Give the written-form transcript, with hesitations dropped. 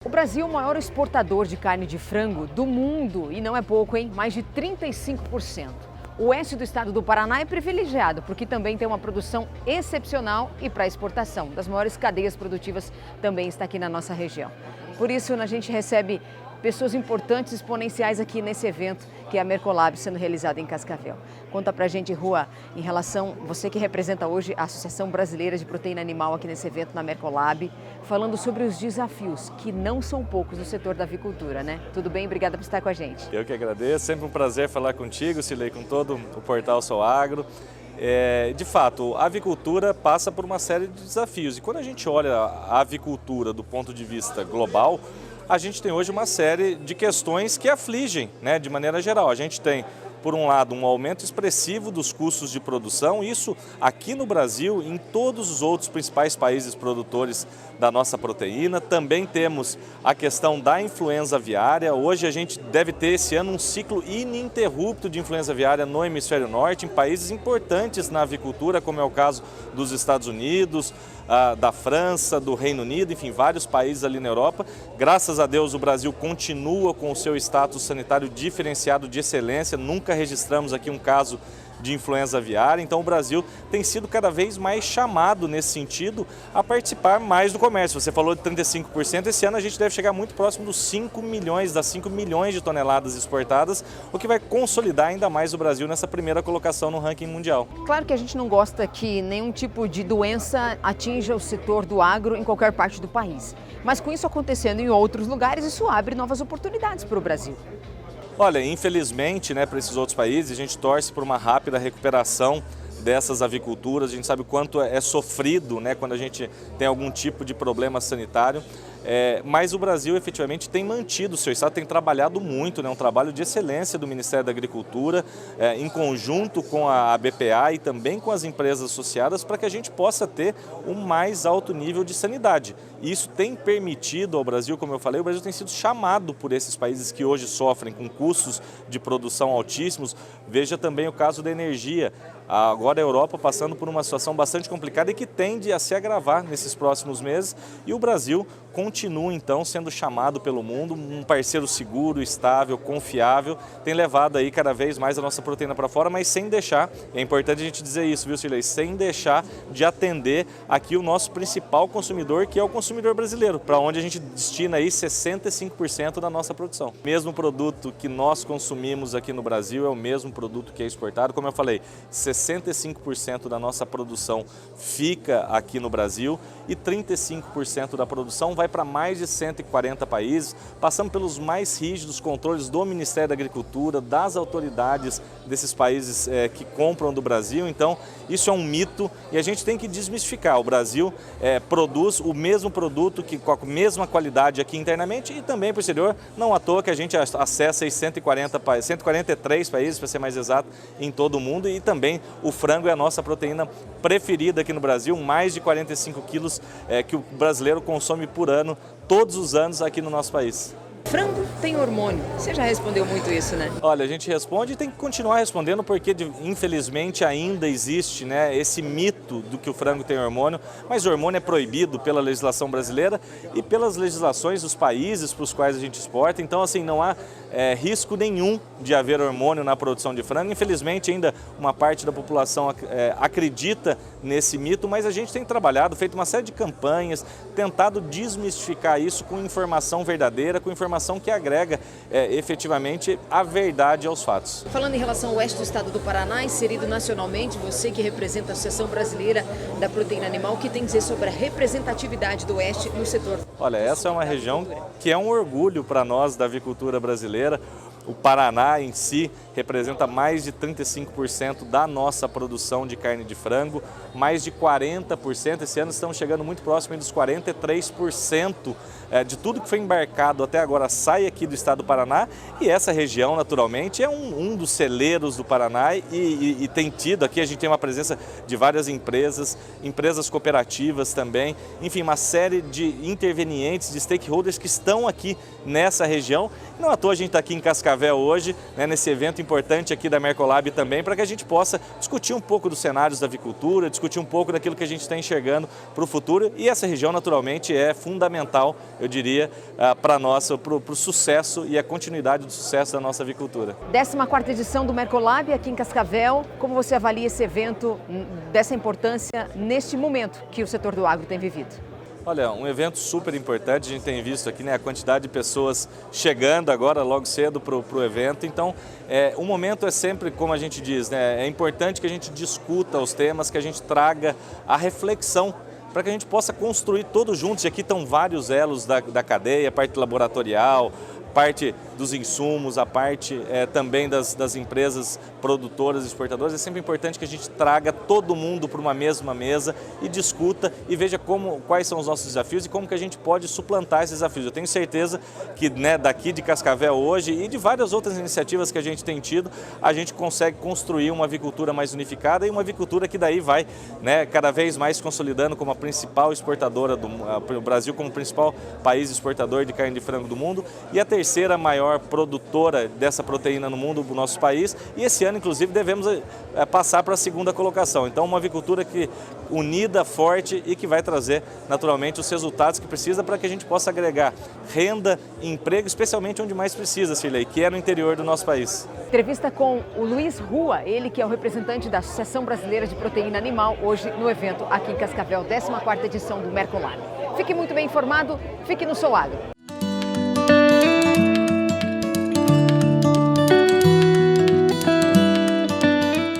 O Brasil é o maior exportador de carne de frango do mundo e não é pouco, hein? Mais de 35%. O oeste do estado do Paraná é privilegiado porque também tem uma produção excepcional e para exportação. Das maiores cadeias produtivas também está aqui na nossa região. Por isso, a gente recebe pessoas importantes, exponenciais aqui nesse evento, que é a Mercolab, sendo realizada em Cascavel. Conta pra gente, Rua, em relação, você que representa hoje a Associação Brasileira de Proteína Animal aqui nesse evento na Mercolab, falando sobre os desafios, que não são poucos no setor da avicultura, né? Tudo bem? Obrigada por estar com a gente. Eu que agradeço, sempre um prazer falar contigo, Cilei, com todo o portal Sou Agro. De fato, a avicultura passa por uma série de desafios e quando a gente olha a avicultura do ponto de vista global, a gente tem hoje uma série de questões que afligem, né, de maneira geral. A gente tem, por um lado, um aumento expressivo dos custos de produção, isso aqui no Brasil, em todos os outros principais países produtores da nossa proteína. Também temos a questão da influenza aviária. Hoje a gente deve ter esse ano um ciclo ininterrupto de influenza aviária no hemisfério norte, em países importantes na avicultura, como é o caso dos Estados Unidos, da França, do Reino Unido, enfim, vários países ali na Europa. Graças a Deus o Brasil continua com o seu status sanitário diferenciado de excelência, nunca registramos aqui um caso de influenza aviária, então o Brasil tem sido cada vez mais chamado nesse sentido a participar mais do comércio. Você falou de 35%, esse ano a gente deve chegar muito próximo dos 5 milhões de toneladas exportadas, o que vai consolidar ainda mais o Brasil nessa primeira colocação no ranking mundial. Claro que a gente não gosta que nenhum tipo de doença atinja o setor do agro em qualquer parte do país, mas com isso acontecendo em outros lugares, isso abre novas oportunidades para o Brasil. Olha, infelizmente, né, para esses outros países, a gente torce por uma rápida recuperação dessas aviculturas. A gente sabe o quanto é sofrido, né, quando a gente tem algum tipo de problema sanitário. Mas o Brasil efetivamente tem mantido o seu estado, tem trabalhado muito, né, um trabalho de excelência do Ministério da Agricultura, em conjunto com a BPA e também com as empresas associadas, para que a gente possa ter um mais alto nível de sanidade. E isso tem permitido ao Brasil, como eu falei, o Brasil tem sido chamado por esses países que hoje sofrem com custos de produção altíssimos. Veja também o caso da energia. Agora a Europa passando por uma situação bastante complicada e que tende a se agravar nesses próximos meses, e o Brasil continua então sendo chamado pelo mundo, um parceiro seguro, estável, confiável, tem levado aí cada vez mais a nossa proteína para fora, mas sem deixar, é importante a gente dizer isso, viu, Cilei, sem deixar de atender aqui o nosso principal consumidor, que é o consumidor brasileiro, para onde a gente destina aí 65% da nossa produção. O mesmo produto que nós consumimos aqui no Brasil é o mesmo produto que é exportado, como eu falei, 65% da nossa produção fica aqui no Brasil e 35% da produção vai para mais de 140 países, passando pelos mais rígidos controles do Ministério da Agricultura, das autoridades desses países que compram do Brasil. Então, isso é um mito e a gente tem que desmistificar. O Brasil produz o mesmo produto, com a mesma qualidade aqui internamente e também para o exterior, não à toa que a gente acessa aí 143 países, para ser mais exato, em todo o mundo, e também o frango é a nossa proteína preferida aqui no Brasil, mais de 45 quilos que o brasileiro consome por ano, todos os anos aqui no nosso país. Frango tem hormônio. Você já respondeu muito isso, né? Olha, a gente responde e tem que continuar respondendo porque, infelizmente, ainda existe, né, esse mito do que o frango tem hormônio, mas o hormônio é proibido pela legislação brasileira e pelas legislações dos países para os quais a gente exporta. Então, assim, não há risco nenhum de haver hormônio na produção de frango. Infelizmente, ainda uma parte da população acredita nesse mito, mas a gente tem trabalhado, feito uma série de campanhas, tentado desmistificar isso com informação verdadeira, com informação que agrega efetivamente a verdade aos fatos. Falando em relação ao oeste do estado do Paraná, inserido nacionalmente, você que representa a Associação Brasileira da Proteína Animal, o que tem a dizer sobre a representatividade do oeste no setor? Olha, essa é uma região que é um orgulho para nós da avicultura brasileira. O Paraná em si representa mais de 35% da nossa produção de carne de frango, mais de 40%, esse ano estamos chegando muito próximo dos 43% de tudo que foi embarcado até agora sai aqui do estado do Paraná, e essa região naturalmente é um dos celeiros do Paraná e tem tido, aqui a gente tem uma presença de várias empresas cooperativas também, enfim, uma série de intervenientes, de stakeholders que estão aqui nessa região. Não à toa a gente está aqui em Cascavel hoje, né, nesse evento importante aqui da Mercolab também, para que a gente possa discutir um pouco dos cenários da avicultura, discutir um pouco daquilo que a gente está enxergando para o futuro, e essa região naturalmente é fundamental eu diria, para o sucesso e a continuidade do sucesso da nossa avicultura. 14ª edição do Mercolab aqui em Cascavel. Como você avalia esse evento dessa importância neste momento que o setor do agro tem vivido? Olha, um evento super importante, a gente tem visto aqui, né, a quantidade de pessoas chegando agora logo cedo para o evento. Então, o momento é sempre, como a gente diz, né, é importante que a gente discuta os temas, que a gente traga a reflexão para que a gente possa construir todos juntos. E aqui estão vários elos da cadeia, a parte laboratorial, parte dos insumos, a parte também das empresas produtoras e exportadoras. É sempre importante que a gente traga todo mundo para uma mesma mesa e discuta e veja quais são os nossos desafios e como que a gente pode suplantar esses desafios. Eu tenho certeza que, né, daqui de Cascavel hoje e de várias outras iniciativas que a gente tem tido, a gente consegue construir uma avicultura mais unificada e uma avicultura que daí vai, né, cada vez mais consolidando como a principal exportadora o Brasil como o principal país exportador de carne de frango do mundo e a terceira maior produtora dessa proteína no mundo, o nosso país, e esse ano, inclusive, devemos passar para a segunda colocação. Então, uma avicultura unida, forte e que vai trazer, naturalmente, os resultados que precisa para que a gente possa agregar renda e emprego, especialmente onde mais precisa, Cirlei, que é no interior do nosso país. Entrevista com o Luiz Rua, ele que é o representante da Associação Brasileira de Proteína Animal, hoje no evento aqui em Cascavel, 14ª edição do Mercolab. Fique muito bem informado, fique no seu agro.